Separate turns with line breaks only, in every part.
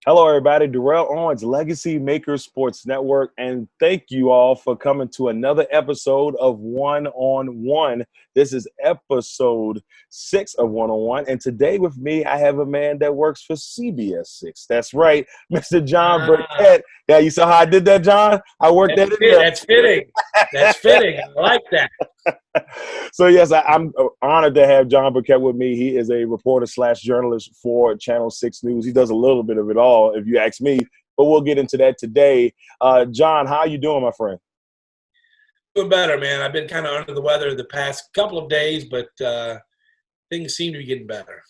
Hello, everybody. Darrell Owens, LegacyMaker Sports Network, and thank you all for coming to another episode of One on One. This is episode 6 of One on One, and today with me, I have a man that works for CBS 6. That's right, Mr. Jon
Ah,
Burkett. Yeah, you saw how I did that, John? I worked that in there.
that's fitting. That's fitting. I like that.
So yes, I'm honored to have Jon Burkett with me. He is a reporter slash journalist for Channel 6 News. He does a little bit of it all, if you ask me, but we'll get into that today. John, how are you doing, my friend?
Doing better, man. I've been kind of under the weather the past couple of days, but things seem to be getting better.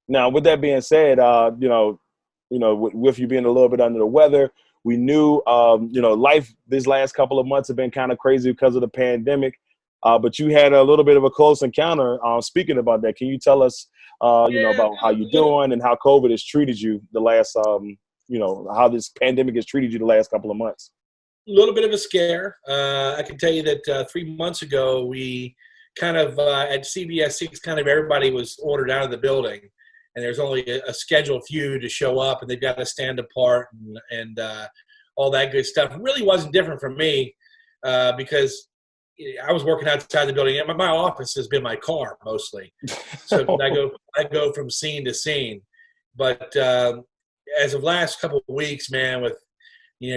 Now, with that being said, with you being a little bit under the weather, we knew, life these last couple of months have been kind of crazy because of the pandemic. But you had a little bit of a close encounter. Speaking about that, can you tell us,
Yeah,
about how you're doing and how COVID has treated you the last, how this pandemic has treated you the last couple of months?
a little bit of a scare. I can tell you that 3 months ago, we kind of at CBS 6, kind of everybody was ordered out of the building, and there's only a scheduled few to show up, and they've got to stand apart and all that good stuff. It really wasn't different for me because I was working outside the building. My office has been my car mostly, so I go from scene to scene. But as of last couple of weeks, man, with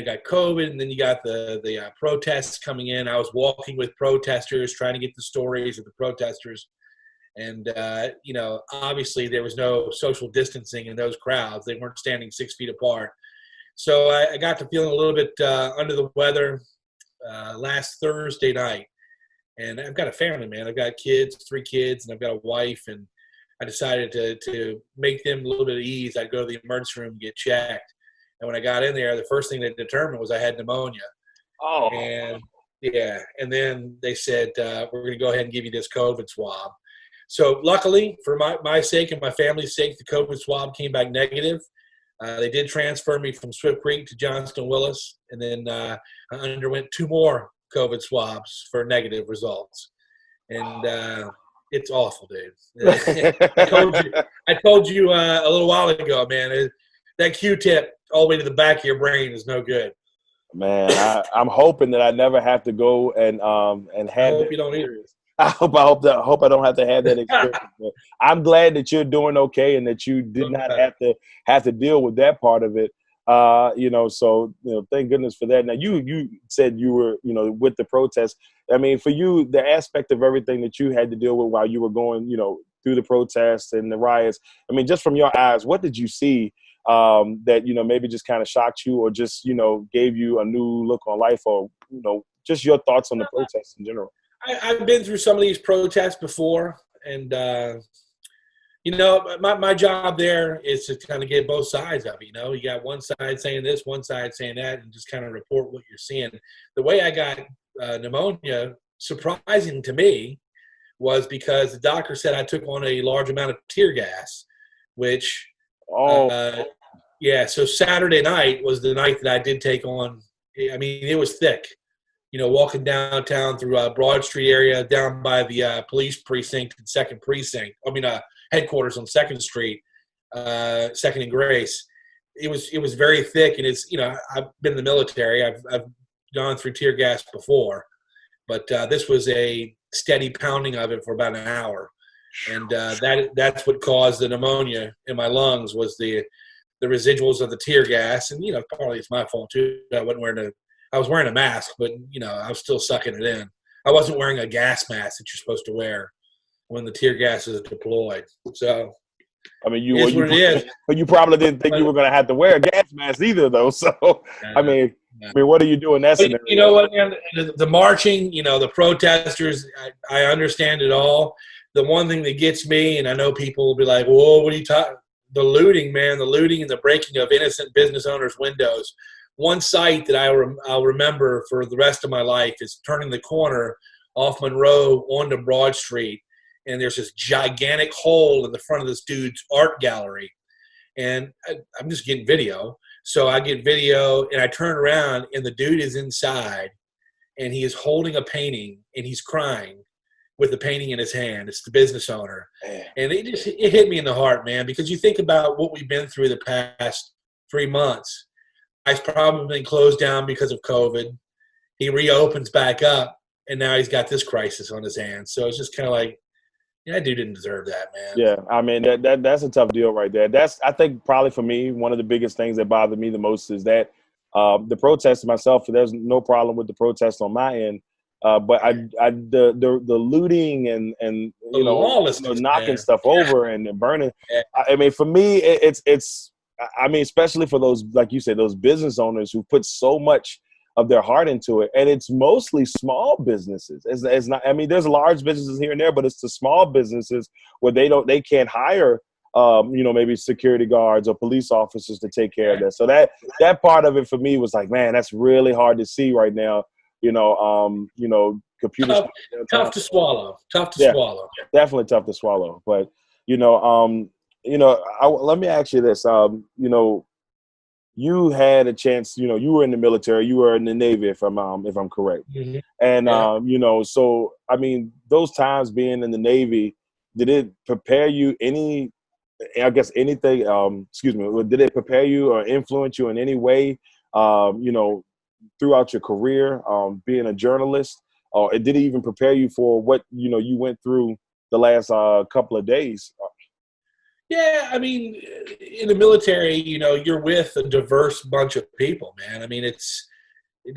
got COVID, and then you got the protests coming in. I was walking with protesters, trying to get the stories of the protesters, and obviously there was no social distancing in those crowds. They weren't standing 6 feet apart. So I got to feeling a little bit under the weather last Thursday night. And I've got a family, man. I've got kids, 3 kids, and I've got a wife. And I decided to make them a little bit of ease. I'd go to the emergency room and get checked. And when I got in there, the first thing they determined was I had pneumonia.
Oh,
And yeah, and then they said, we're going to go ahead and give you this COVID swab. So luckily, for my sake and my family's sake, the COVID swab came back negative. They did transfer me from Swift Creek to Johnston Willis, and then I underwent 2 more COVID swabs for negative results. And it's awful, dude. I told you, I told you a little while ago, man. That Q-tip all the way to the back of your brain is no good.
man, I'm hoping that I never have to go and
I
have
hope
that
you don't either.
experience. I hope I don't have to have that experience. But I'm glad that you're doing okay and that you did
Doing
not
better.
have to deal with that part of it. So thank goodness for that. Now you said you were with the protest. I mean, for you, the aspect of everything that you had to deal with while you were going through the protests and the riots. I mean, just from your eyes, what did you see that maybe just kind of shocked you or just gave you a new look on life, or just your thoughts on the protests in general?
I've been through some of these protests before, and my job there is to kind of get both sides of it. You got one side saying this, one side saying that, and just kind of report what you're seeing. The way I got pneumonia, surprising to me, was because the doctor said I took on a large amount of tear gas, which,
Oh,
uh, yeah. So Saturday night was the night that I did take on. I mean, it was thick. Walking downtown through Broad Street area, down by the police precinct and Second Precinct. Headquarters on Second Street, Second and Grace. It was very thick, and I've been in the military. I've gone through tear gas before, but this was a steady pounding of it for about an hour, and that's what caused the pneumonia in my lungs was the residuals of the tear gas, and partly it's my fault too. I was wearing a mask, but I was still sucking it in. I wasn't wearing a gas mask that you're supposed to wear when the tear gas is deployed. So
I mean,
it is what it is.
you probably didn't think you
But,
were going to have to wear a gas mask either, though. So, I
uh,
mean,
uh,
what do you do in that
but you know
scenario?
what, man? The marching, the protesters, I understand it all. The one thing that gets me, and I know people will be like, "Whoa, what are you talking?" The looting, man, the looting and the breaking of innocent business owners' windows. One sight that I'll remember for the rest of my life is turning the corner off Monroe onto Broad Street, and there's this gigantic hole in the front of this dude's art gallery. And I'm just getting video. So I get video, and I turn around, and the dude is inside, and he is holding a painting, and he's crying with the painting in his hand. It's the business owner.
Man,
And it hit me in the heart, man, because you think about what we've been through the past 3 months. I've probably been closed down because of COVID. He reopens back up, and now he's got this crisis on his hands. So it's just kind of like, yeah, that dude didn't deserve that, man.
Yeah, I mean that's a tough deal right there. That's, I think, probably for me, one of the biggest things that bothered me the most is that the protests myself. There's no problem with the protests on my end, but the looting and
The lawlessness,
knocking
man.
stuff over and burning.
Yeah.
I mean, for me, it's. I mean, especially for those, like you said, those business owners who put so much of their heart into it, and it's mostly small businesses. It's not. I mean, there's large businesses here and there, but it's the small businesses where they can't hire, maybe security guards or police officers to take care of that. So that part of it for me was like, man, that's really hard to see right now. Computers.
Tough to swallow. Tough to swallow.
Definitely tough to swallow. But let me ask you this. You had a chance. You were in the military. You were in the Navy, if I'm correct.
Mm-hmm.
And so I mean, those times being in the Navy, did it prepare you any? I guess anything. Did it prepare you or influence you in any way? Throughout your career, being a journalist, or did it even prepare you for what you went through the last couple of days?
Yeah, I mean, in the military, you're with a diverse bunch of people, man. I mean, it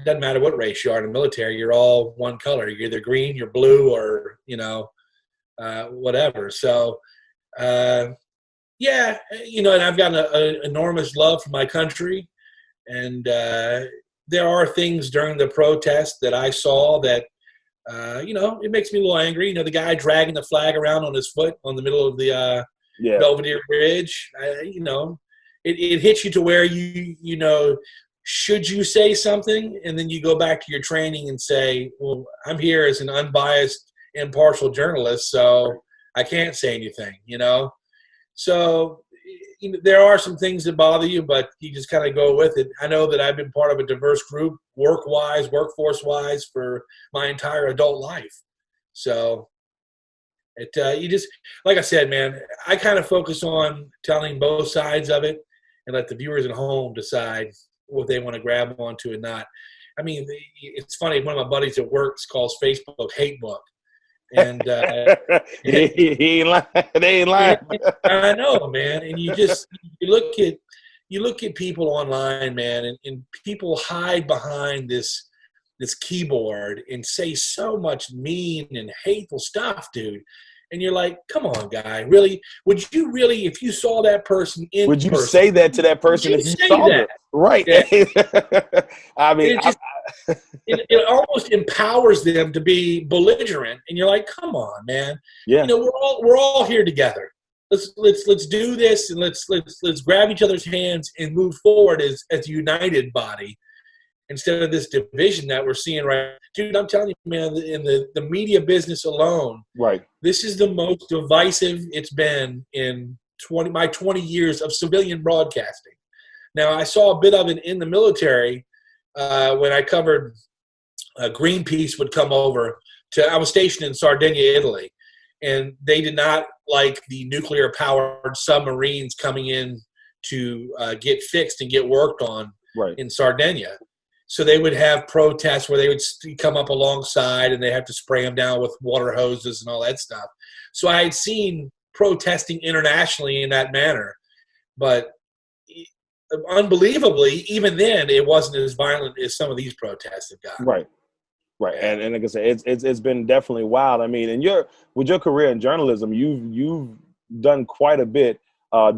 doesn't matter what race you are in the military. You're all one color. You're either green, you're blue, or whatever. So, and I've got an enormous love for my country, and there are things during the protest that I saw that, it makes me a little angry. The guy dragging the flag around on his foot on the middle of the Belvedere Bridge, it hits you to where should you say something? And then you go back to your training and say, well, I'm here as an unbiased, impartial journalist, so I can't say anything, So there are some things that bother you, but you just kind of go with it. I know that I've been part of a diverse group, work-wise, workforce-wise, for my entire adult life. So you just, like I said, man, I kind of focus on telling both sides of it and let the viewers at home decide what they want to grab onto and not. I mean, it's funny. One of my buddies at work calls Facebook hate book. And
he ain't lying. They ain't lying.
I know, man. And you look at people online, man, and people hide behind this keyboard and say so much mean and hateful stuff, dude. And you're like, come on, guy. Really? Would you really, if you saw that person in
would you
person,
say that to that person if you saw that? Right. Yeah. I mean,
it almost empowers them to be belligerent. And you're like, come on, man.
Yeah.
We're all here together. Let's do this, and let's grab each other's hands and move forward as a united body, instead of this division that we're seeing right. Dude, I'm telling you, man, in the media business alone,
right,
this is the most divisive it's been in my 20 years of civilian broadcasting. Now, I saw a bit of it in the military when I covered Greenpeace would come over I was stationed in Sardinia, Italy, and they did not like the nuclear-powered submarines coming in to get fixed and get worked on in Sardinia. So they would have protests where they would come up alongside and they have to spray them down with water hoses and all that stuff. So I had seen protesting internationally in that manner. But unbelievably, even then, it wasn't as violent as some of these protests have gotten.
Right. And like I said, it's been definitely wild. I mean, and with your career in journalism, you've done quite a bit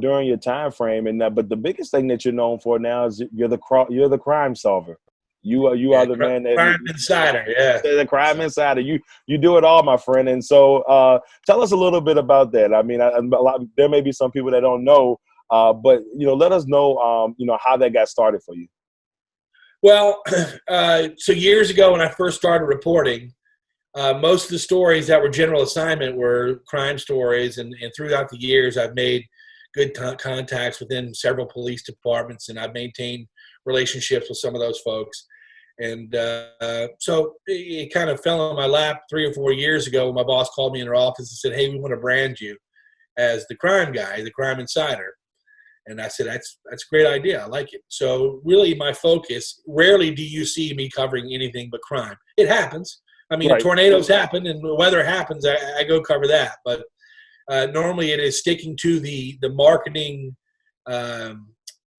during your time frame. But the biggest thing that you're known for now is you're the crime solver. You are the man that
crime insider,
the crime insider. You do it all, my friend. And so, tell us a little bit about that. I mean, there may be some people that don't know, but let us know, how that got started for you.
Well, so years ago when I first started reporting, most of the stories that were general assignment were crime stories, and throughout the years, I've made good contacts within several police departments, and I've maintained relationships with some of those folks. And so it kind of fell in my lap 3 or 4 years ago when my boss called me in her office and said, hey, we want to brand you as the crime guy, the crime insider. And I said, that's a great idea. I like it. So really my focus, rarely do you see me covering anything but crime. It happens. I mean,
Right.
tornadoes happen and the weather happens. I go cover that. But normally it is sticking to the marketing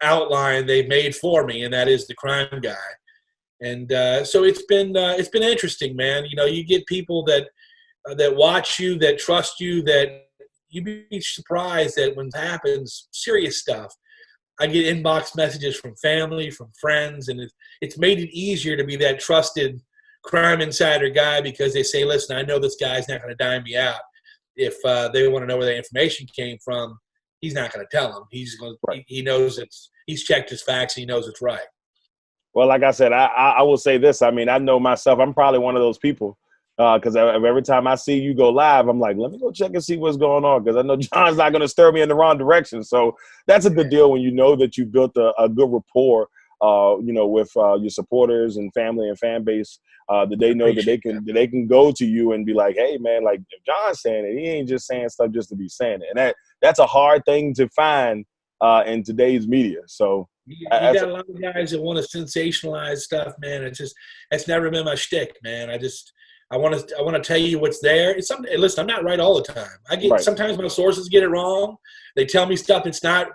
outline they've made for me, and that is the crime guy. And so it's been interesting, man. You know, you get people that watch you, that trust you, that you'd be surprised that when it happens, serious stuff. I get inbox messages from family, from friends, and it's made it easier to be that trusted crime insider guy because they say, listen, I know this guy's not going to dime me out. If they want to know where the information came from, he's not going to tell them. He's going.
Right.
He knows he's checked his facts. And he knows it's right.
Well, like I said, I will say this. I mean, I know myself. I'm probably one of those people because every time I see you go live, I'm like, let me go check and see what's going on because I know Jon's not going to stir me in the wrong direction. So that's a good deal when you know that you built a good rapport, with your supporters and family and fan base, that they know that they can go to you and be like, hey, man, like if Jon's saying it, he ain't just saying stuff just to be saying it. And that's a hard thing to find in today's media. So
you got a lot of guys that want to sensationalize stuff, man. It's never been my shtick, man. I want to tell you what's there. It's something. Listen, I'm not right all the time. Sometimes my sources get it wrong. They tell me stuff that's not,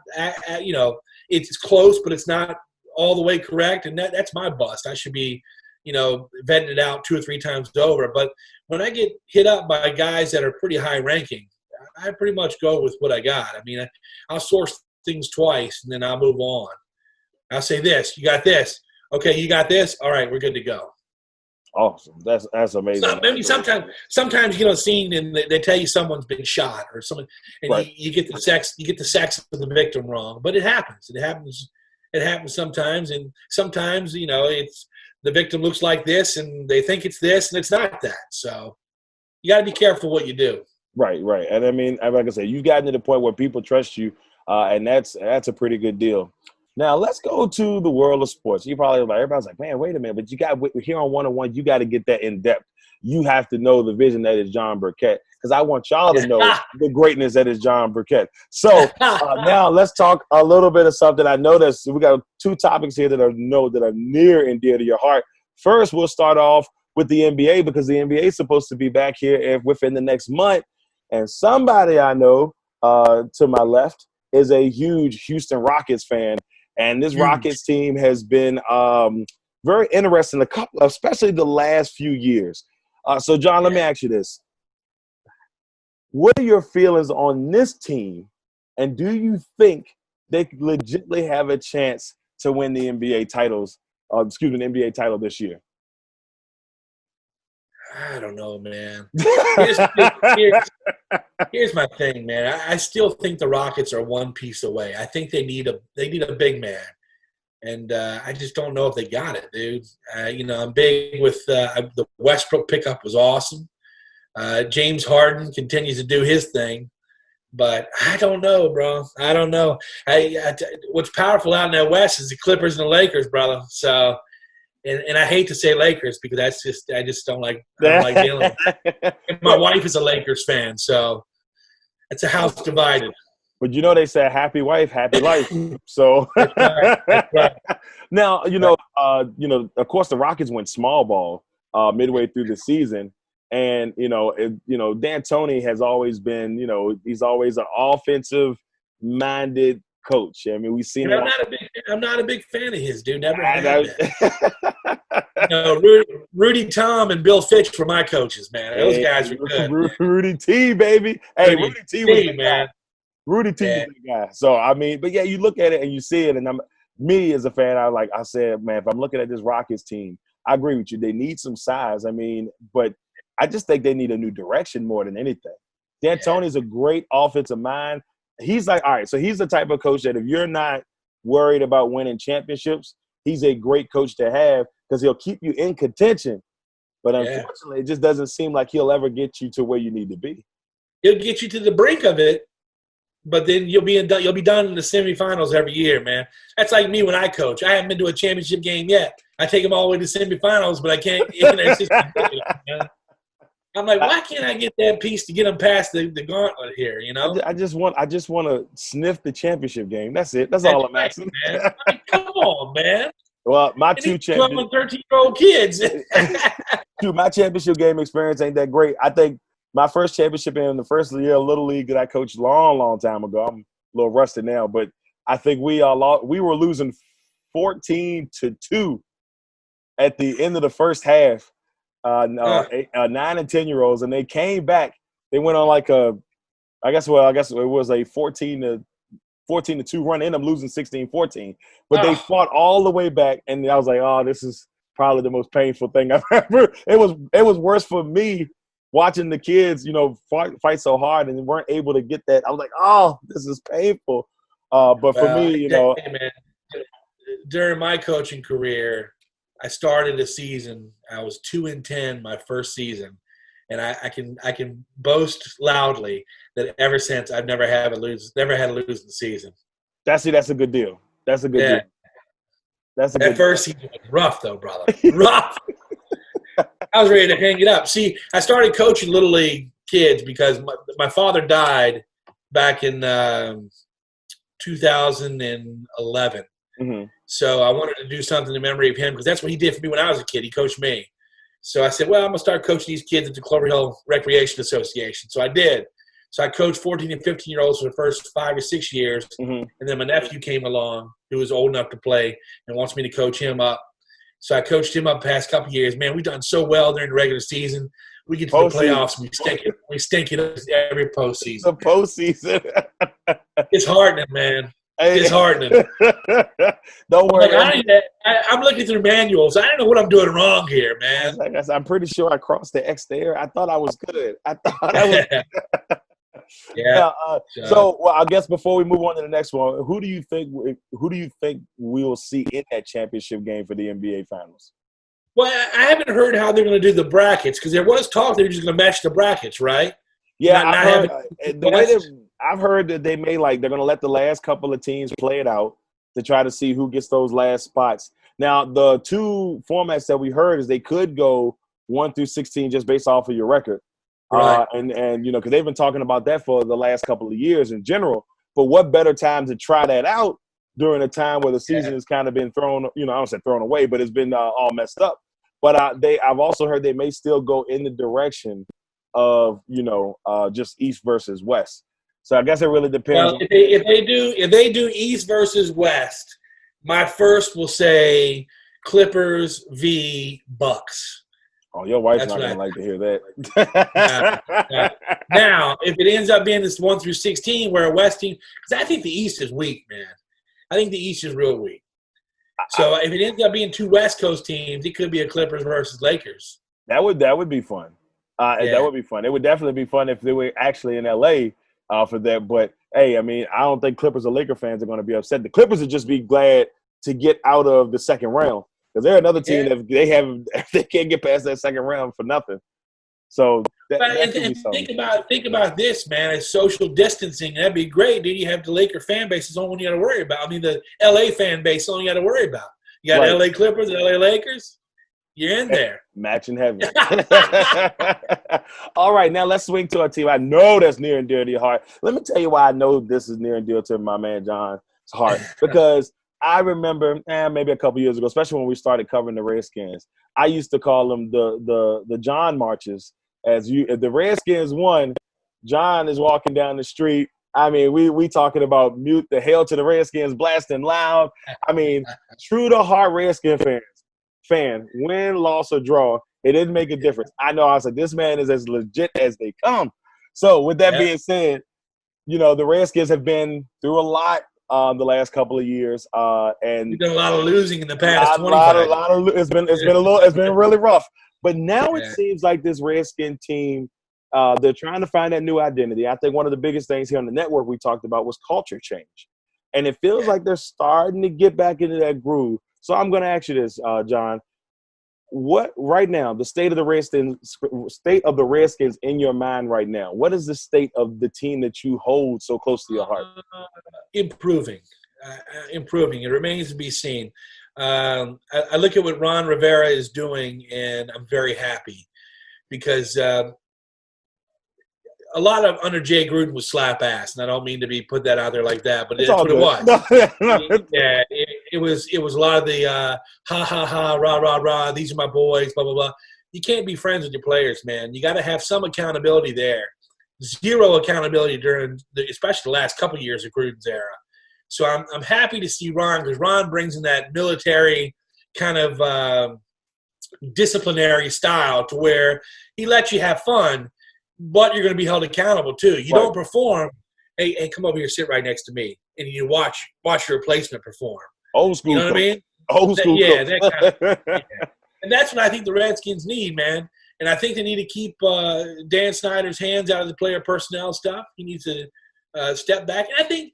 it's close, but it's not all the way correct, and that's my bust. I should be, vetting it out 2 or 3 times over. But when I get hit up by guys that are pretty high ranking, I pretty much go with what I got. I mean, I'll source things twice, and then I'll move on. I'll say this, you got this. Okay, you got this. All right, we're good to go.
Awesome. That's amazing.
So, maybe sometimes scene and they tell you someone's been shot or something, and
right.
you get the sex of the victim wrong. But it happens. It happens sometimes, and sometimes it's the victim looks like this, and they think it's this, and it's not that. So you got to be careful what you do.
Right. And I mean, like I said, you've gotten to the point where people trust you, and that's a pretty good deal. Now, let's go to the world of sports. Everybody's like, man, wait a minute. But you got here on 101, you got to get that in depth. You have to know the vision that is Jon Burkett because I want y'all to know the greatness that is Jon Burkett. So now let's talk a little bit of something. I know that we got 2 topics here that are near and dear to your heart. First, we'll start off with the NBA because the NBA is supposed to be back here within the next month. And somebody I know to my left is a huge Houston Rockets fan. And this Rockets team has been very interesting, especially the last few years. So, Jon, let me ask you this. What are your feelings on this team? And do you think they legitimately have a chance to win the NBA titles, the NBA title this year?
I don't know, man. Here's my thing, man. I still think the Rockets are one piece away. I think they need a big man, and I just don't know if they got it, dude. I'm big with the Westbrook pickup was awesome. James Harden continues to do his thing, but I don't know, bro. I don't know. What's powerful out in the West is the Clippers and the Lakers, brother. So. And I hate to say Lakers because I just don't like dealing with it. And my wife is a Lakers fan, so it's a house divided.
But they say happy wife, happy life. So
That's right.
Now, of course the Rockets went small ball midway through the season. And, D'Antoni has always been, he's always an offensive minded coach. I mean, we've seen it.
I'm not a big fan of his, dude. Never had been. Rudy Tom and Bill Fitch were my coaches, man. Those guys were good.
Rudy T, baby. Hey, Rudy T was the man. Rudy T was the guy. So I mean, but yeah, you look at it and you see it, and me as a fan, I said, man, if I'm looking at this Rockets team, I agree with you. They need some size. I mean, but I just think they need a new direction more than anything. D'Antoni's a great offensive mind. He's like, all right, so he's the type of coach that if you're not worried about winning championships, he's a great coach to have because he'll keep you in contention. But unfortunately, it just doesn't seem like he'll ever get you to where you need to be.
He'll get you to the brink of it, but then you'll be done in the semifinals every year, man. That's like me when I coach. I haven't been to a championship game yet. I take them all the way to semifinals, but I can't. It's just ridiculous, man. I'm like, why can't I get that piece to get them past the gauntlet here? You know,
I just want to sniff the championship game. That's it. That's
that's
all I'm
right,
asking.
man. I mean, come on, man.
Well, my
And these 12
champions.
and 13-year-old kids.
Dude, my championship game experience ain't that great. I think my first championship in the first year of Little League that I coached long time ago. I'm a little rusty now, but I think we were losing 14-2 at the end of the first half. 9 and 10-year-olds, and they came back. They went on like I guess it was a 14-2 run. Ended up losing 16-14, but they fought all the way back, and I was like, oh, this is probably the most painful thing I've ever. It was worse for me watching the kids, fight so hard and weren't able to get that. I was like, oh, this is painful. But for me,
man, during my coaching career, I started a season. I was 2-10 my first season, and I can boast loudly that ever since I've never had to lose in the season.
That's a good deal. That's a good deal.
That first season was rough, though, brother. Rough. I was ready to hang it up. See, I started coaching Little League kids because my father died back in 2011.
Mm-hmm.
So I wanted to do something in memory of him because that's what he did for me when I was a kid. He coached me. So I said, well, I'm going to start coaching these kids at the Clover Hill Recreation Association. So I did. So I coached 14 and 15-year-olds for the first 5 or 6 years.
Mm-hmm.
And then my nephew came along who was old enough to play and wants me to coach him up. So I coached him up the past couple of years. Man, we've done so well during the regular season. We get to the playoffs and we stink it every postseason.
The postseason.
It's hardening, man. It's hardening.
Don't worry.
I'm looking through manuals. I don't know what I'm doing wrong here, man.
I'm pretty sure I crossed the X there. I thought I was good. I So, I guess before we move on to the next one, who do you think we will see in that championship game for the NBA Finals?
Well, I haven't heard how they're going to do the brackets because there was talk they're just going to match the brackets, right?
Yeah, I've heard that they may they're going to let the last couple of teams play it out to try to see who gets those last spots. Now, the two formats that we heard is they could go 1 through 16 just based off of your record.
Right.
Because they've been talking about that for the last couple of years in general. But what better time to try that out during a time where the season has kind of been thrown, I don't say thrown away, but it's been all messed up. But I've also heard they may still go in the direction of, just East versus West. So I guess it really depends.
Well, if they do East versus West, my first will say Clippers v. Bucks.
Oh, your wife's not going to like to hear that.
Now, if it ends up being this 1 through 16 where a West team – because I think the East is weak, man. I think the East is real weak. So if it ends up being 2 West Coast teams, it could be a Clippers versus Lakers.
That would be fun. That would be fun. It would definitely be fun if they were actually in L.A. For that. But, hey, I mean, I don't think Clippers or Laker fans are going to be upset. The Clippers would just be glad to get out of the second round. Because they're another team that they can't get past that second round for nothing. So
think about this, man. It's social distancing. That'd be great. Then you have the Laker fan base. It's the only one you got to worry about. I mean, the LA fan base is the only you got to worry about. You got LA Clippers, LA Lakers. You're in there.
Match in heaven. All right, now let's swing to our team. I know that's near and dear to your heart. Let me tell you why I know this is near and dear to my man Jon's heart. Because I remember maybe a couple years ago, especially when we started covering the Redskins, I used to call them the Jon marches. If the Redskins won, Jon is walking down the street. I mean, we talking about mute the hell to the Redskins, blasting loud. I mean, true to heart Redskin fan, win, loss, or draw, it didn't make a difference. I know. I was like, this man is as legit as they come. So with that being said, the Redskins have been through a lot the last couple of years, and
we've done a lot of losing in the past 25.
It's been really rough. But now it seems like this Redskin team, they're trying to find that new identity. I think one of the biggest things here on the network we talked about was culture change, and it feels like they're starting to get back into that groove. So I'm going to ask you this, Jon. What right now, the state of the Redskins in your mind right now? What is the state of the team that you hold so close to your heart?
Improving. It remains to be seen. I look at what Ron Rivera is doing, and I'm very happy because a lot of under Jay Gruden was slap ass, and I don't mean to be put that out there like that, but
It's
that's
all
what it
good.
was.
No.
Yeah, it was a lot of the ha ha ha, rah rah rah. These are my boys, blah blah blah. You can't be friends with your players, man. You got to have some accountability there. Zero accountability during, especially the last couple of years of Gruden's era. So I'm happy to see Ron, because Ron brings in that military kind of disciplinary style to where he lets you have fun, but you're going to be held accountable too. You don't perform. Hey, come over here, sit right next to me, and you watch your replacement perform.
Old school.
You know what I mean?
Old school.
Yeah, that kind of. Yeah. And that's what I think the Redskins need, man. And I think they need to keep Dan Snyder's hands out of the player personnel stuff. He needs to step back. And I think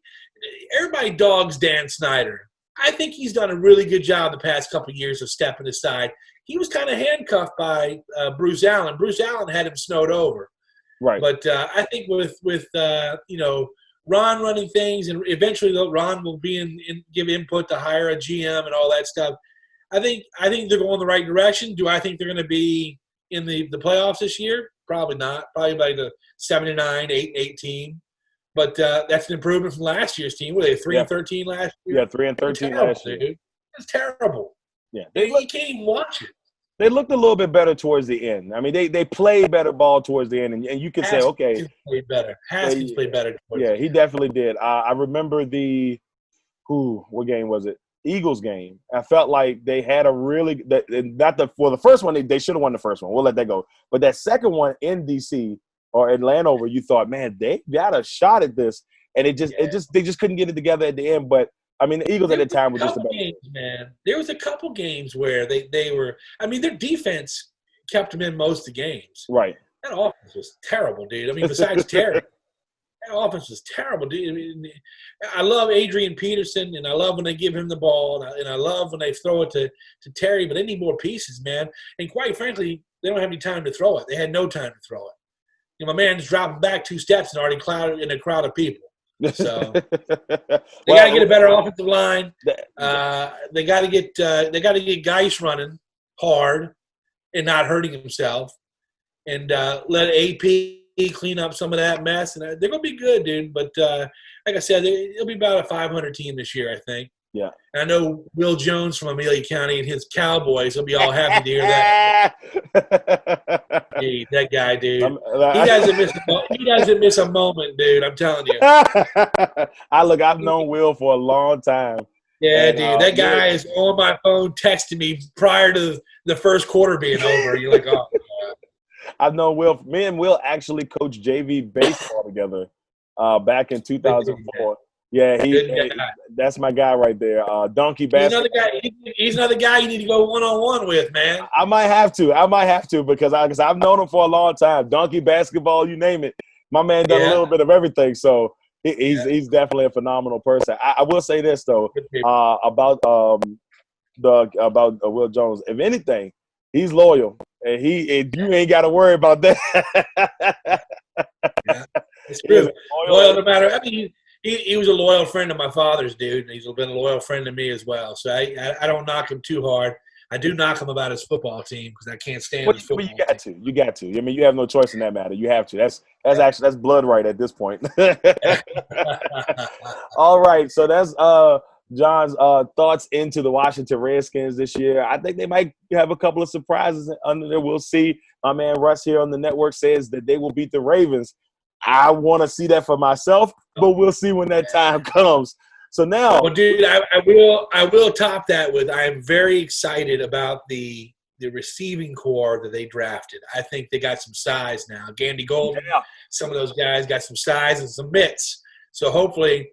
everybody dogs Dan Snyder. I think he's done a really good job the past couple of years of stepping aside. He was kind of handcuffed by Bruce Allen. Bruce Allen had him snowed over.
Right.
But I think with Ron running things, and eventually Ron will give input to hire a GM and all that stuff. I think they're going the right direction. Do I think they're going to be in the playoffs this year? Probably not. Probably like the 7-9, 8-8 team. But that's an improvement from last year's team. Were they 3-13 last year?
Yeah, 3-13 last year.
Dude. It's terrible.
Yeah,
you can't even watch it.
They looked a little bit better towards the end. I mean, they played better ball towards the end, and you can say, okay,
played better. Haskins played better.
Yeah, he definitely did. I remember what game was it? Eagles game. I felt like they had a really for the first one they should have won the first one. We'll let that go. But that second one in DC or Atlanta, where you thought, man, they got a shot at this, and they just couldn't get it together at the end. But I mean, the Eagles at the time were just about
games, man. There was a couple games where they were. I mean, their defense kept them in most of the games.
Right.
That offense was terrible, dude. I mean, besides Terry. That offense was terrible, dude. I mean, I love Adrian Peterson, and I love when they give him the ball, and I love when they throw it to Terry, but they need more pieces, man. And quite frankly, they don't have any time to throw it. They had no time to throw it. You know, my man's dropping back 2 steps and already clouded in a crowd of people. So they got to get a better offensive line. They got to get Geis running hard and not hurting himself, and let AP clean up some of that mess, and they're gonna be good, dude. But like I said, it'll be about a 500 team this year, I think.
Yeah.
And I know Will Jones from Amelia County and his Cowboys will be all happy to hear that. Hey, that guy, dude. He doesn't miss a moment, dude. I'm telling you.
I've known Will for a long time.
Yeah, and, dude. That guy is on my phone texting me prior to the first quarter being over. You're like, oh, God.
I've known Will. Me and Will actually coached JV baseball together back in 2004. Yeah, that's my guy right there. Donkey basketball.
He's another guy you need to go one-on-one with, man.
I might have to because I've known him for a long time. Donkey basketball, you name it. My man done a little bit of everything, so he's definitely a phenomenal person. I will say this though about Will Jones. If anything, he's loyal, and you ain't got to worry about that.
Yeah, it's true. Loyal no matter. I mean. He was a loyal friend of my father's, dude, and he's been a loyal friend to me as well. So I don't knock him too hard. I do knock him about his football team because I can't stand his football team.
You got to. I mean, you have no choice in that matter. You have to. That's blood right at this point. All right, so that's Jon's thoughts into the Washington Redskins this year. I think they might have a couple of surprises under there. We'll see. My man Russ here on the network says that they will beat the Ravens. I want to see that for myself, but we'll see when that time comes. So now,
well, dude, I will top that with I am very excited about the receiving core that they drafted. I think they got some size now. Gandy Golden, some of those guys got some size and some mitts. So hopefully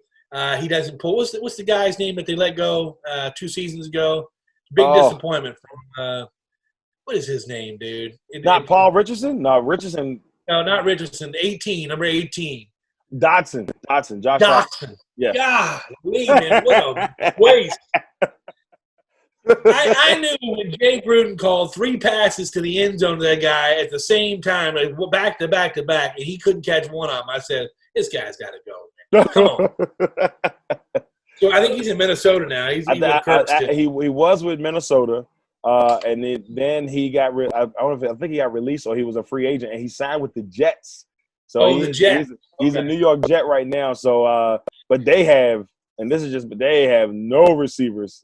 he doesn't pull. What's the guy's name that they let go 2 seasons ago? Big disappointment from what is his name, dude?
Paul Richardson? No, Richardson.
No, not Richardson. Number 18.
Josh
Dotson.
Yeah.
God, man, what a waste. I knew when Jay Gruden called 3 passes to the end zone to that guy at the same time, like back to back to back, and he couldn't catch one of them. I said, this guy's got to go, man. Come on. So I think he's in Minnesota now.
He was with Minnesota. And then he got I think he got released or he was a free agent and he signed with the Jets. So
Oh, the Jet.
he's a
Okay.
New York Jet right now. So, but they have, and this is just, but they have no receivers.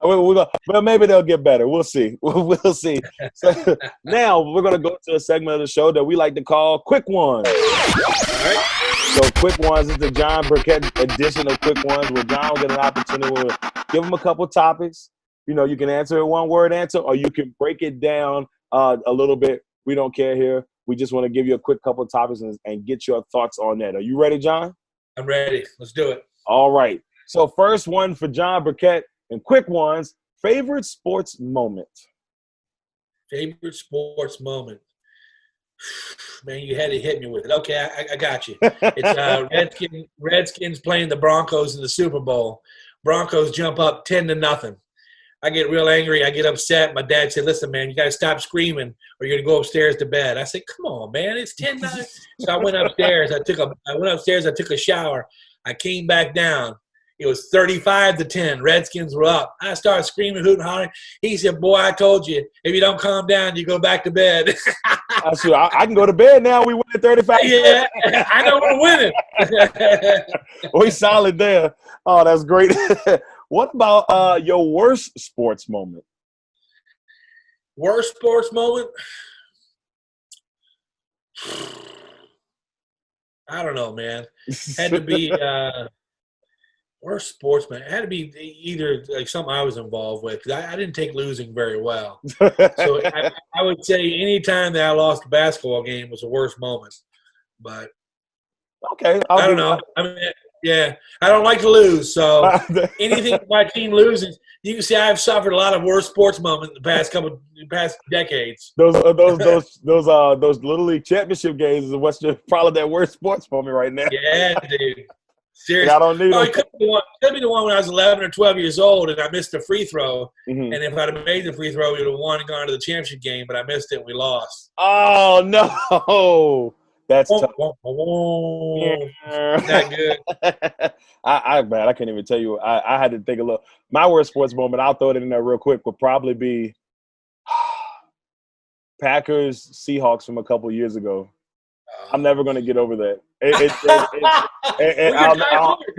Well, maybe they'll get better. We'll see. We'll see. So now we're going to go to a segment of the show that we like to call Quick Ones.
All right.
So Quick Ones is the Jon Burkett edition of Quick Ones, where Jon will get an opportunity to give them a couple topics. You know, you can answer a one-word answer, or you can break it down a little bit. We don't care here. We just want to give you a quick couple of topics and get your thoughts on that. Are you ready, Jon?
I'm ready. Let's do it.
All right. So first one for Jon Burkett and Quick Ones, favorite sports moment.
Favorite sports moment. Man, you had to hit me with it. Okay, I got you. It's Redskins playing the Broncos in the Super Bowl. Broncos jump up 10-0. I get real angry. I get upset. My dad said, "Listen, man, you got to stop screaming, or you're gonna go upstairs to bed." I said, "Come on, man, it's 10-0." So I went upstairs. I took a shower. I came back down. It was 35-10. Redskins were up. I started screaming, hooting, hollering. He said, "Boy, I told you, if you don't calm down, you go back to bed."
I can go to bed now. We win at 35.
Yeah, I know we're winning.
We solid there. Oh, that's great. What about your worst sports moment?
Worst sports moment? I don't know, man. Had to be worst sports, man. It had to be either like something I was involved with. 'Cause I didn't take losing very well. So I would say any time that I lost a basketball game was the worst moment. But
Okay.
I don't know. I mean, yeah, I don't like to lose. So anything my team loses, you can see I've suffered a lot of worst sports moments in the past decades.
Those Little League championship games is what's probably that worst sports moment right now.
Yeah, dude. Seriously.
I don't need
it could be the one when I was 11 or 12 years old and I missed a free throw.
Mm-hmm.
And if I'd have made the free throw, we would have won and gone to the championship game, but I missed it and we lost.
Oh, no. That's tough.
That good.
I can't even tell you. I had to think a little. My worst sports moment, I'll throw it in there real quick, would probably be Packers Seahawks from a couple years ago. I'm never going to get over that.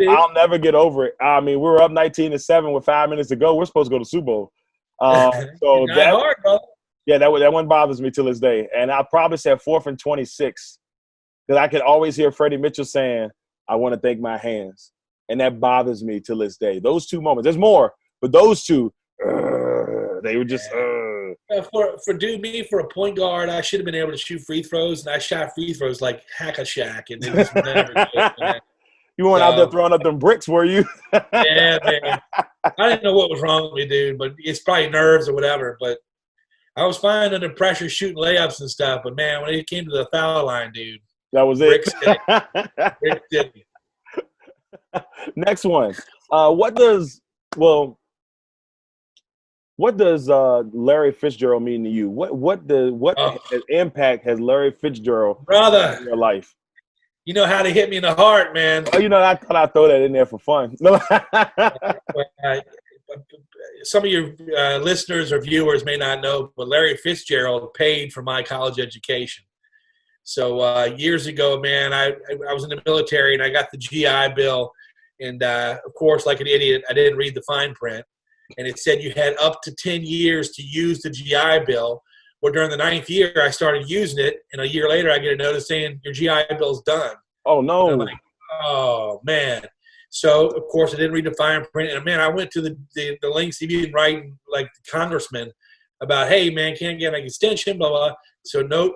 I'll never get over it. I mean, we were up 19-7 with 5 minutes to go. We're supposed to go to the Super Bowl. So that one bothers me till this day. And I probably said 4th and 26 because I could always hear Freddie Mitchell saying, "I want to thank my hands," and that bothers me till this day. Those two moments. There's more, but those two, they were just.
For a point guard, I should have been able to shoot free throws, and I shot free throws like hack-a-shack, and it was never good, man.
You weren't out there throwing up them bricks, were you?
Yeah, man. I didn't know what was wrong with me, dude, but it's probably nerves or whatever. But I was fine under pressure shooting layups and stuff. But, man, when it came to the foul line, dude.
That was it.
Brick City.
Next one. What does Larry Fitzgerald mean to you? What impact has Larry Fitzgerald had in your life?
You know how to hit me in the heart, man.
Oh, I thought I'd throw that in there for fun.
Some of your listeners or viewers may not know, but Larry Fitzgerald paid for my college education. So years ago, man, I was in the military and I got the GI Bill. And, of course, like an idiot, I didn't read the fine print. And it said you had up to 10 years to use the GI Bill. Well, during the 9th year, I started using it. And a year later, I get a notice saying your GI Bill's done.
Oh, no.
And I'm like, oh, man. So, of course, I didn't read the fine print. And, man, I went to the links even writing, like, the congressman about, hey, man, can't get an extension, blah, blah. So no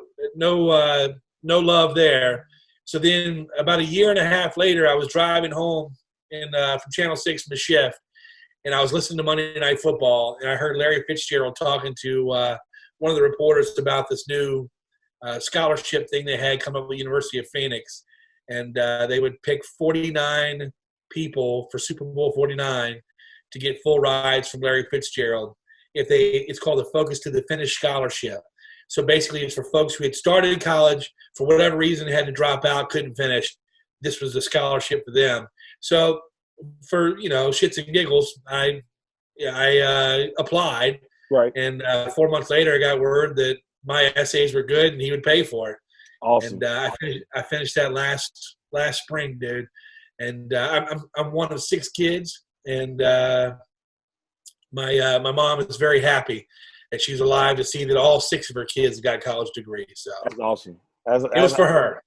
love there. So then about a year and a half later, I was driving home from Channel 6 in the shift, and I was listening to Monday Night Football, and I heard Larry Fitzgerald talking to one of the reporters about this new scholarship thing they had come up with the University of Phoenix. And they would pick 49 people for Super Bowl 49 to get full rides from Larry Fitzgerald. It's called the Focus to the Finish Scholarship. So basically it's for folks who had started in college, for whatever reason had to drop out, couldn't finish. This was a scholarship for them. So for, shits and giggles, I applied.
Right.
And 4 months later, I got word that my essays were good and he would pay for it.
Awesome.
And I finished that last spring, dude. And I'm one of 6 kids, and my mom is very happy that she's alive to see that all 6 of her kids got college degrees. So
That's awesome.
it was for her.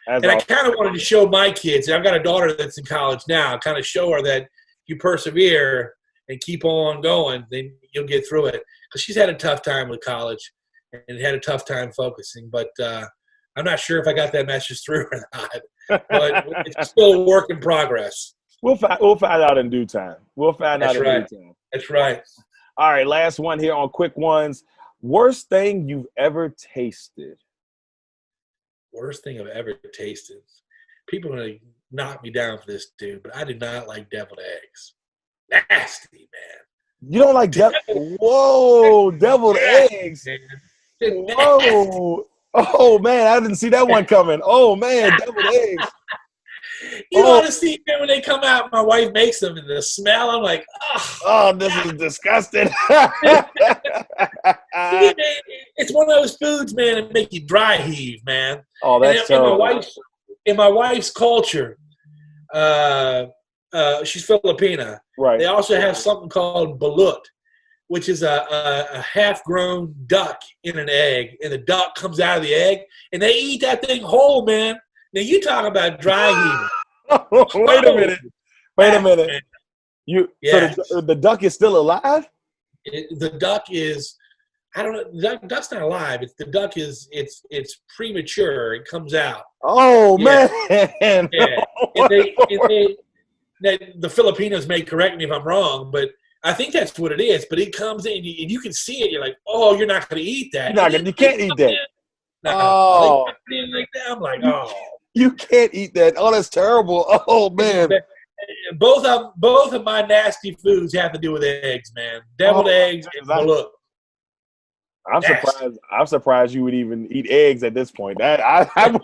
And I kind of wanted to show my kids, and I've got a daughter that's in college now, kind of show her that if you persevere and keep on going, then you'll get through it. Because she's had a tough time with college and had a tough time focusing. But I'm not sure if I got that message through or not. But it's still a work in progress.
We'll find out in due time. We'll find out in due time.
That's right.
All right, last one here on quick ones. Worst thing you've ever tasted?
Worst thing I've ever tasted. People are going to knock me down for this, dude, but I do not like deviled eggs. Nasty, man.
You don't like Whoa, deviled eggs.
Man.
Whoa. Oh, man, I didn't see that one coming. Oh, man, deviled eggs.
You ought to see, man, when they come out, my wife makes them, and the smell, I'm like,
oh, this is disgusting.
It's one of those foods, man, that make you dry heave, man.
Oh, that's terrible.
In my wife's culture, she's Filipina.
Right.
They also have something called balut, which is a half-grown duck in an egg, and the duck comes out of the egg, and they eat that thing whole, man. Now, you talk about dry heaving.
Wait a minute.
Yes.
So the duck is still alive?
The duck is, I don't know, the duck's not alive. The duck is, it's premature. It comes out.
Oh, man.
Yeah. The Filipinos may correct me if I'm wrong, but I think that's what it is. But it comes in, and you can see it. You're like, oh, you're not going to eat that.
You can't eat that.
No,
oh.
like that. I'm like, oh.
You can't eat that. Oh, that's terrible. Oh, man.
Both of my nasty foods have to do with eggs, man. Deviled eggs and balut.
I'm surprised you would even eat eggs at this point. I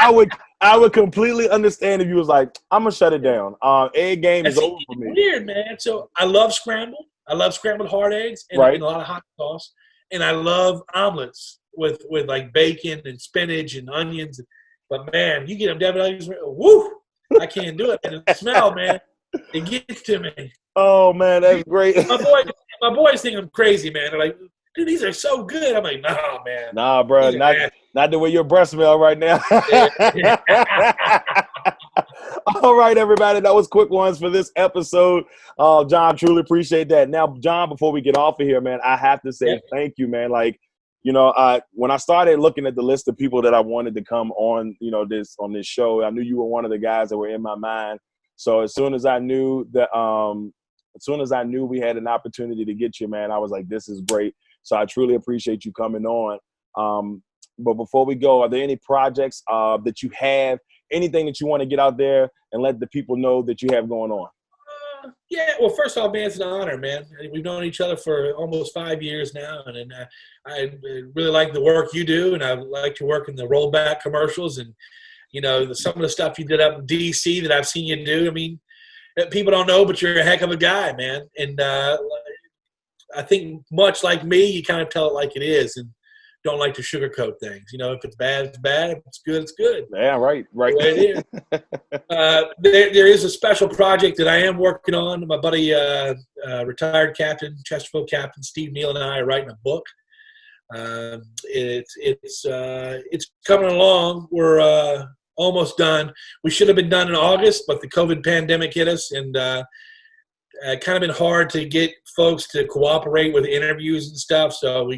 would completely understand if you was like, I'm gonna shut it down. Egg game is over for me.
Weird, man. So I love scrambled. I love scrambled hard eggs and a lot of hot sauce. And I love omelets with like bacon and spinach and onions. But man, you get them deviled eggs, woo! I can't do it. And the smell, man, it gets to me.
Oh man, that's great.
My boys think I'm crazy, man. They're like, dude, these are so good. I'm like, nah, man.
Nah, bro, not the way your breath smell right now. All right, everybody, that was quick ones for this episode. Jon, truly appreciate that. Now, Jon, before we get off of here, man, I have to say thank you, man. Like, you know, when I started looking at the list of people that I wanted to come on, you know, on this show, I knew you were one of the guys that were in my mind. So as soon as I knew we had an opportunity to get you, man, I was like, this is great. So I truly appreciate you coming on. But before we go, are there any projects that you have, anything that you want to get out there and let the people know that you have going on?
Yeah, well, first off, man, it's an honor, man. We've known each other for almost 5 years now, and I really like the work you do, and I like to work in the rollback commercials, and you know, some of the stuff you did up in D.C. that I've seen you do. I mean, people don't know, but you're a heck of a guy, man. And I think much like me, you kind of tell it like it is, and don't like to sugarcoat things. You know, if it's bad, it's bad. If it's good, it's good.
Yeah, right.
It is. There is a special project that I am working on. My buddy, retired captain, Chesterfield captain Steve Neal, and I are writing a book. It's coming along. We're almost done. We should have been done in August, but the COVID pandemic hit us, and kind of been hard to get folks to cooperate with interviews and stuff. So we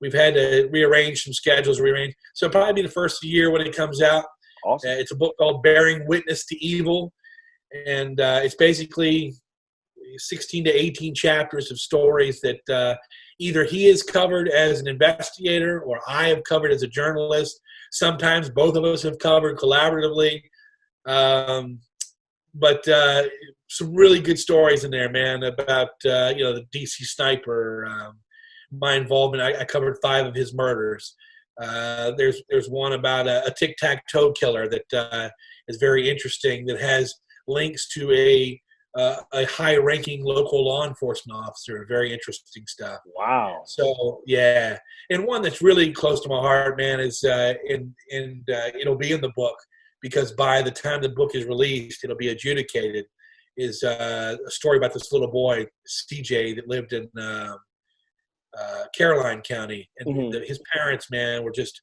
we've had to rearrange some schedules, So it'll probably be the first of the year when it comes out.
Awesome.
It's a book called Bearing Witness to Evil. And it's basically 16 to 18 chapters of stories that either he has covered as an investigator or I have covered as a journalist. Sometimes both of us have covered collaboratively. But some really good stories in there, man, about, the DC sniper, my involvement. I covered 5 of his murders. There's one about a tic-tac-toe killer that is very interesting, that has links to a a high-ranking local law enforcement officer. Very interesting stuff.
Wow.
So yeah, and one that's really close to my heart, man, is it'll be in the book because by the time the book is released, it'll be adjudicated. Is a story about this little boy, CJ, that lived in Caroline County, and his parents, man, were just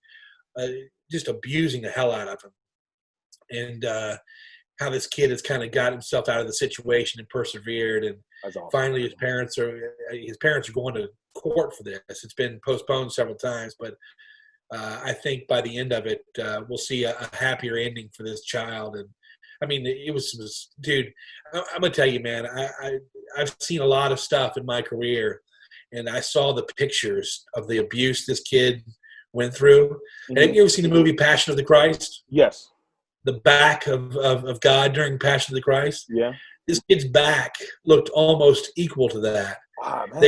abusing the hell out of him, and how this kid has kind of got himself out of the situation and persevered, and
awesome.
Finally his parents are going to court for this. It's been postponed several times, but I think by the end of it, we'll see a happier ending for this child. And I mean, it was dude, I'm gonna tell you, man, I've seen a lot of stuff in my career, and I saw the pictures of the abuse this kid went through. And have you ever seen the movie Passion of the Christ?
Yes.
The back of God during Passion of the Christ.
Yeah.
This kid's back looked almost equal to that.
Wow, man.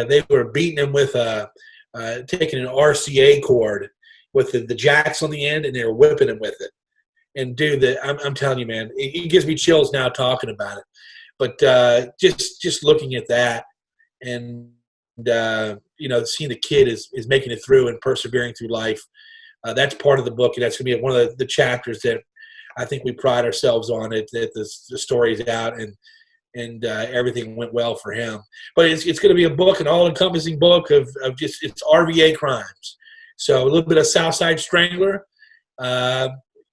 They were beating him with taking an RCA cord with the jacks on the end, and they were whipping him with it. And dude, I'm telling you, man, it gives me chills now talking about it. But just looking at that, and seeing the kid is making it through and persevering through life. That's part of the book, and that's going to be one of the chapters that I think we pride ourselves on. It that the story's out and everything went well for him. But it's going to be a book, an all-encompassing book of just it's RVA crimes. So a little bit of Southside Strangler.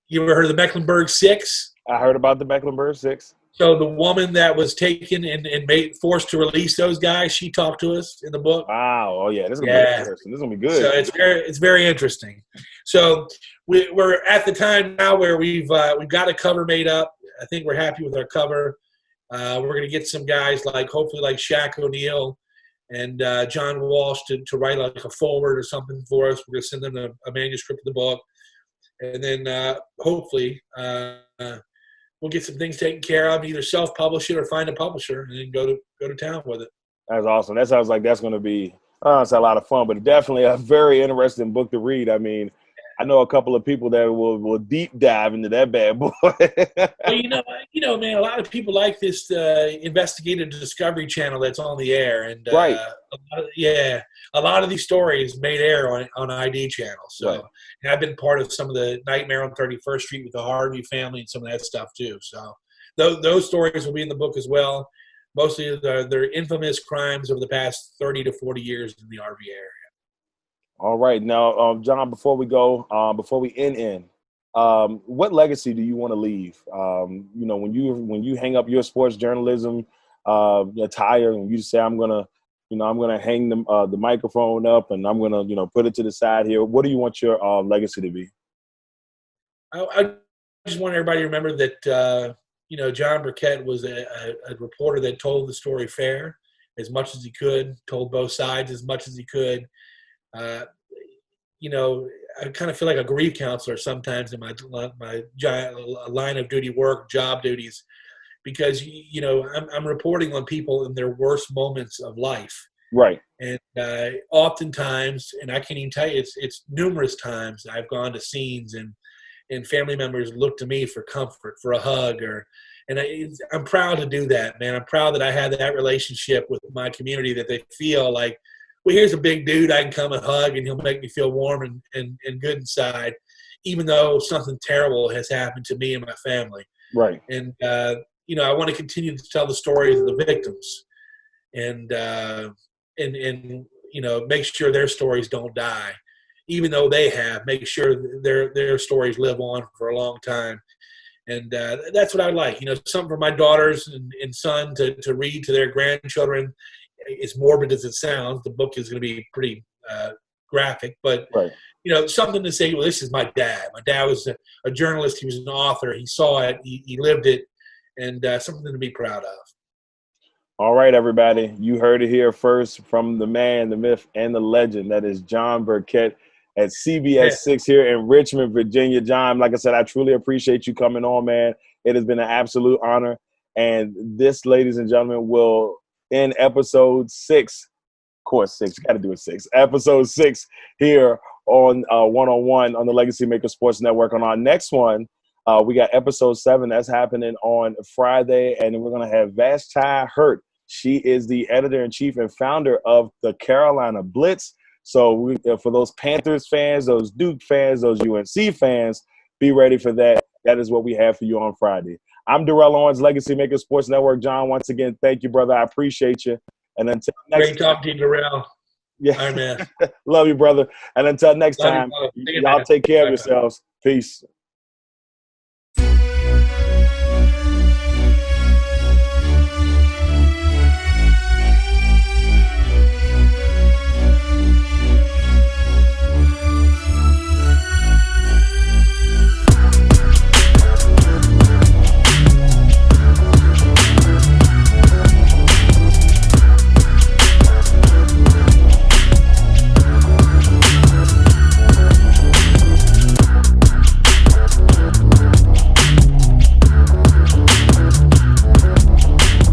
You ever heard of the Mecklenburg Six?
I heard about the Mecklenburg Six.
So the woman that was taken and forced to release those guys, she talked to us in the book.
Wow! Oh yeah, this is gonna be interesting. This is gonna be good.
So it's very interesting. So we're at the time now where we've got a cover made up. I think we're happy with our cover. We're gonna get some guys hopefully like Shaq O'Neal and John Walsh to write like a foreword or something for us. We're gonna send them a manuscript of the book, and then hopefully. We'll get some things taken care of, either self-publish it or find a publisher, and then go to town with it.
That's awesome. That sounds like that's going to be it's a lot of fun, but definitely a very interesting book to read. I mean, I know a couple of people that will deep dive into that bad boy.
Well, man, a lot of people like this investigative discovery channel that's on the air, and
right.
A lot of these stories made air on ID channel. So,
right.
And I've been part of some of the Nightmare on 31st Street with the Harvey family and some of that stuff too. So, those stories will be in the book as well. Mostly they're infamous crimes over the past 30 to 40 years in the RV area. All
right. Now, John, before we end, what legacy do you want to leave? When you hang up your sports journalism attire and you say, I'm gonna hang the microphone up and I'm gonna put it to the side here. What do you want your legacy to be?
I just want everybody to remember that Jon Burkett was a reporter that told the story fair as much as he could, told both sides as much as he could. I kind of feel like a grief counselor sometimes in my line of duty work, job duties, because I'm reporting on people in their worst moments of life.
Right.
And oftentimes, and I can't even tell you, it's numerous times I've gone to scenes and family members look to me for comfort, for a hug, and I'm proud to do that, man. I'm proud that I had that relationship with my community, that they feel like, well, here's a big dude I can come and hug, and he'll make me feel warm and good inside, even though something terrible has happened to me and my family.
Right.
And, I want to continue to tell the stories of the victims and make sure their stories don't die. Even though they have, make sure their stories live on for a long time. And that's what I like. Something for my daughters and son to read to their grandchildren. As morbid as it sounds, the book is going to be pretty graphic. But,
right.
Something to say, well, this is my dad. My dad was a journalist. He was an author. He saw it. He lived it. And something to be proud of.
All right, everybody. You heard it here first from the man, the myth, and the legend. That is Jon Burkett at CBS 6 here in Richmond, Virginia. John, like I said, I truly appreciate you coming on, man. It has been an absolute honor. And this, ladies and gentlemen, will end episode 6. Of course, 6. Got to do it 6. Episode 6 here on 101 on the LegacyMaker Sports Network. On our next one, We got episode 7 that's happening on Friday, and we're going to have Vashti Hurt. She is the editor-in-chief and founder of the Carolina Blitz. So for those Panthers fans, those Duke fans, those UNC fans, be ready for that. That is what we have for you on Friday. I'm Darrell Owens, Legacy Maker Sports Network. John, once again, thank you, brother. I appreciate you. And until next
Great talking to you, Darrell.
yeah.
All right, man.
Love you, brother. And until next time,
You,
y'all take care of yourselves. Peace.